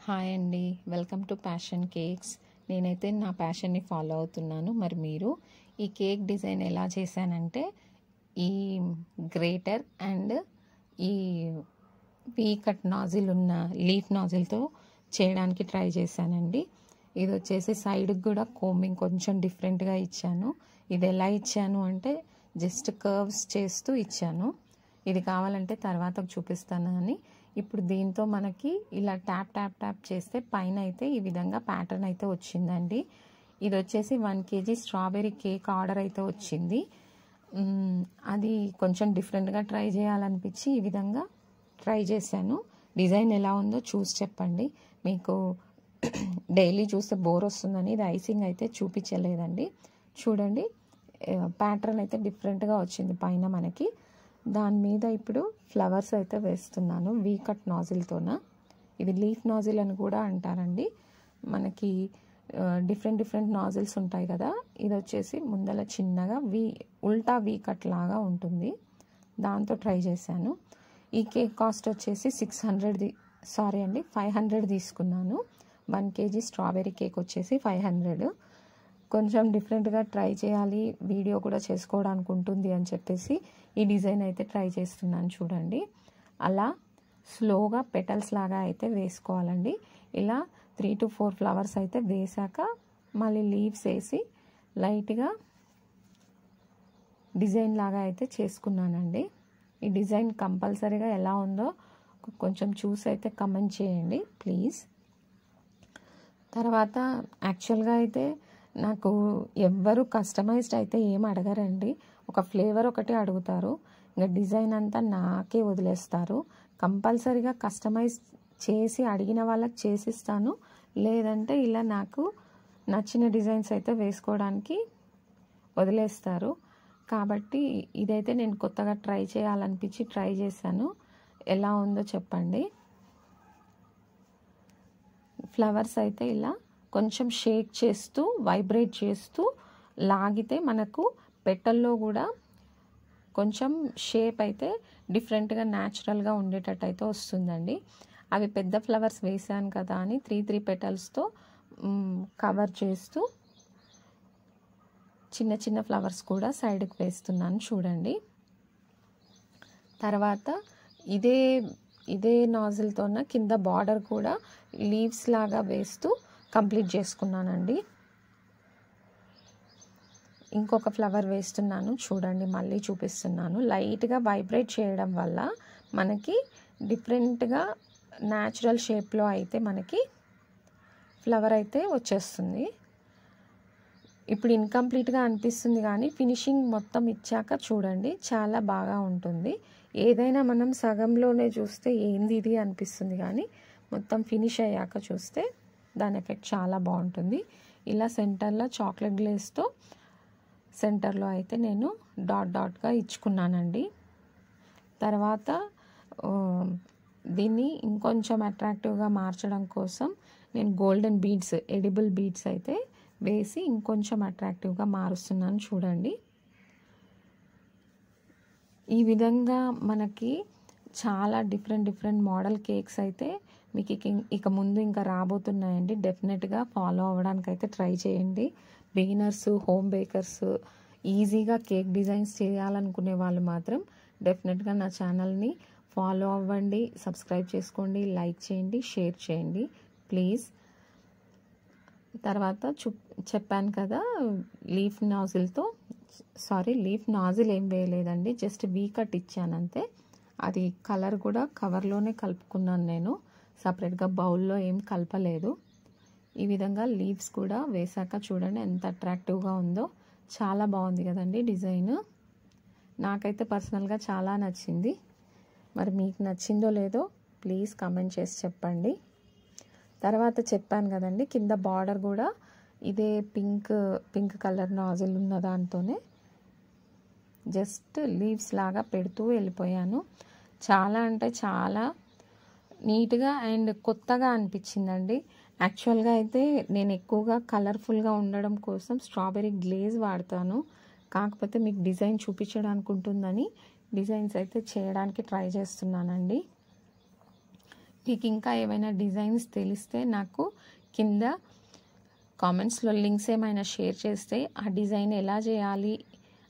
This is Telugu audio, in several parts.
హాయ్ అండి, వెల్కమ్ టు ప్యాషన్ కేక్స్. నేనైతే నా ప్యాషన్ని ఫాలో అవుతున్నాను. మరి మీరు ఈ కేక్ డిజైన్ ఎలా చేశానంటే ఈ గ్రేటర్ అండ్ ఈ వీ కట్ నాజిల్ ఉన్న లీఫ్ నాజిల్తో చేయడానికి ట్రై చేశానండి. ఇది వచ్చేసి సైడ్కి కూడా కోమింగ్ కొంచెం డిఫరెంట్గా ఇచ్చాను. ఇది ఎలా ఇచ్చాను అంటే జస్ట్ కర్వ్స్ చేస్తూ ఇచ్చాను. ఇది కావాలంటే తర్వాత చూపిస్తాను. అని ఇప్పుడు దీంతో మనకి ఇలా ట్యాప్ ట్యాప్ ట్యాప్ చేస్తే పైన అయితే ఈ విధంగా ప్యాటర్న్ అయితే వచ్చిందండి. ఇది వచ్చేసి 1 kg స్ట్రాబెర్రీ కేక్ ఆర్డర్ అయితే వచ్చింది. అది కొంచెం డిఫరెంట్గా ట్రై చేయాలనిపించి ఈ విధంగా ట్రై చేశాను. డిజైన్ ఎలా ఉందో చూసి చెప్పండి. మీకు డైలీ చూస్తే బోర్ వస్తుందని ఇది ఐసింగ్ అయితే చూపించలేదండి. చూడండి, ప్యాటర్న్ అయితే డిఫరెంట్గా వచ్చింది పైన మనకి. దాని మీద ఇప్పుడు ఫ్లవర్స్ అయితే వేస్తున్నాను వీ కట్ నాజిల్తోన. ఇది లీఫ్ నాజిల్ అని కూడా అంటారండి. మనకి డిఫరెంట్ నాజిల్స్ ఉంటాయి కదా. ఇది వచ్చేసి ముందల చిన్నగా ఉల్టా వీ కట్ లాగా ఉంటుంది. దాంతో ట్రై చేశాను. ఈ కేక్ కాస్ట్ వచ్చేసి 500 తీసుకున్నాను. 1 kg స్ట్రాబెర్రీ కేక్ వచ్చేసి 500. కొంచెం డిఫరెంట్గా ట్రై చేయాలి, వీడియో కూడా చేసుకోవడానికి ఉంటుంది అని చెప్పేసి ఈ డిజైన్ అయితే ట్రై చేస్తున్నాను. చూడండి, అలా స్లోగా పెటల్స్ లాగా అయితే వేసుకోవాలండి. ఇలా 3 to 4 ఫ్లవర్స్ అయితే వేసాక మళ్ళీ లీవ్స్ వేసి లైట్గా డిజైన్ లాగా అయితే చేసుకున్నానండి. ఈ డిజైన్ కంపల్సరీగా ఎలా ఉందో కొంచెం చూసి అయితే కమెంట్ చేయండి ప్లీజ్. తర్వాత యాక్చువల్గా అయితే నాకు ఎవ్వరు కస్టమైజ్డ్ అయితే ఏం అడగరండి. ఒక ఫ్లేవర్ ఒకటి అడుగుతారు, ఇంకా డిజైన్ అంతా నాకే వదిలేస్తారు. కంపల్సరీగా కస్టమైజ్ చేసి అడిగిన వాళ్ళకి చేసిస్తాను, లేదంటే ఇలా నాకు నచ్చిన డిజైన్స్ అయితే వేసుకోవడానికి వదిలేస్తారు. కాబట్టి ఇదైతే నేను కొత్తగా ట్రై చేయాలనిపించి ట్రై చేశాను. ఎలా ఉందో చెప్పండి. ఫ్లవర్స్ అయితే ఇలా కొంచెం షేక్ చేస్తూ వైబ్రేట్ చేస్తూ లాగితే మనకు పెటల్లో కూడా కొంచెం షేప్ అయితే డిఫరెంట్గా న్యాచురల్గా ఉండేటట్టు అయితే వస్తుందండి. అవి పెద్ద ఫ్లవర్స్ వేసాను కదా అని 3 పెటల్స్తో కవర్ చేస్తూ చిన్న ఫ్లవర్స్ కూడా సైడ్కి వేస్తున్నాను. చూడండి, తర్వాత ఇదే నాజిల్తోన కింద బార్డర్ కూడా లీవ్స్ లాగా వేస్తూ కంప్లీట్ చేసుకున్నానండి. ఇంకొక ఫ్లవర్ వేస్తున్నాను. చూడండి, మళ్ళీ చూపిస్తున్నాను. లైట్గా వైబ్రేట్ చేయడం వల్ల మనకి డిఫరెంట్గా న్యాచురల్ షేప్లో అయితే మనకి ఫ్లవర్ అయితే వచ్చేస్తుంది. ఇప్పుడు ఇన్కంప్లీట్గా అనిపిస్తుంది కానీ ఫినిషింగ్ మొత్తం ఇచ్చాక చూడండి చాలా బాగా ఉంటుంది. ఏదైనా మనం సగంలోనే చూస్తే ఏంది ఇది అనిపిస్తుంది, కానీ మొత్తం ఫినిష్ అయ్యాక చూస్తే దాని ఎఫెక్ట్ చాలా బాగుంటుంది. ఇలా సెంటర్లో చాక్లెట్ గ్లేస్తో సెంటర్లో అయితే నేను డాట్గా ఇచ్చుకున్నానండి. తర్వాత దీన్ని ఇంకొంచెం అట్రాక్టివ్గా మార్చడం కోసం నేను గోల్డెన్ బీడ్స్, ఎడిబుల్ బీడ్స్ అయితే వేసి ఇంకొంచెం అట్రాక్టివ్గా మారుస్తున్నాను. చూడండి, ఈ విధంగా మనకి చాలా డిఫరెంట్ మోడల్ కేక్స్ అయితే మీకు ఇక ముందు ఇంకా రాబోతున్నాయండి. డెఫినెట్గా ఫాలో అవ్వడానికి అయితే ట్రై చేయండి. బిగినర్స్, హోమ్ బేకర్స్, ఈజీగా కేక్ డిజైన్స్ చేయాలనుకునే వాళ్ళు మాత్రం డెఫినెట్గా నా ఛానల్ని ఫాలో అవ్వండి, సబ్స్క్రైబ్ చేసుకోండి, లైక్ చేయండి, షేర్ చేయండి ప్లీజ్. తర్వాత చెప్పాను కదా, లీఫ్ నాజిల్ ఏం వేయలేదండి, జస్ట్ వీ కట్ ఇచ్చాను అంతే. అది కలర్ కూడా కవర్లోనే కలుపుకున్నాను నేను, సపరేట్గా బౌల్లో ఏం కలపలేదు. ఈ విధంగా లీవ్స్ కూడా వేసాక చూడండి ఎంత అట్రాక్టివ్గా ఉందో. చాలా బాగుంది కదండి డిజైన్. నాకైతే పర్సనల్గా చాలా నచ్చింది. మరి మీకు నచ్చిందో లేదో ప్లీజ్ కమెంట్ చేసి చెప్పండి. తర్వాత చెప్పాను కదండి, కింద బార్డర్ కూడా ఇదే పింక్ కలర్ నాజిల్ ఉన్న దాంతోనే జస్ట్ లీవ్స్ లాగా పెడుతూ వెళ్ళిపోయాను. చాలా అంటే చాలా నీట్గా అండ్ కొత్తగా అనిపించిందండి. యాక్చువల్గా అయితే నేను ఎక్కువగా కలర్ఫుల్గా ఉండడం కోసం స్ట్రాబెర్రీ గ్లేజ్ వాడతాను. కాకపోతే మీకు డిజైన్ చూపించడానికి ఉంటుందని డిజైన్స్ అయితే చేయడానికి ట్రై చేస్తున్నానండి. మీకు ఇంకా ఏమైనా డిజైన్స్ తెలిస్తే నాకు కింద కామెంట్స్లో లింక్స్ ఏమైనా షేర్ చేస్తే ఆ డిజైన్ ఎలా చేయాలి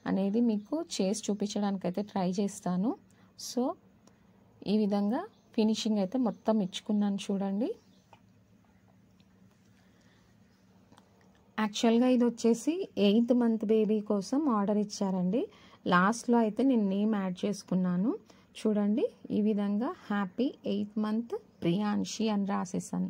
అనేది మీకు చేసి చూపించడానికైతే ట్రై చేస్తాను. సో ఈ విధంగా ఫినిషింగ్ అయితే మొత్తం ఇచ్చుకున్నాను చూడండి. యాక్చువల్గా ఇది వచ్చేసి 8th మంత్ బేబీ కోసం ఆర్డర్ ఇచ్చారండి. లాస్ట్లో అయితే నేను నేమ్ యాడ్ చేసుకున్నాను చూడండి. ఈ విధంగా హ్యాపీ 8th మంత్ ప్రియాంషి అని రాసేసాను.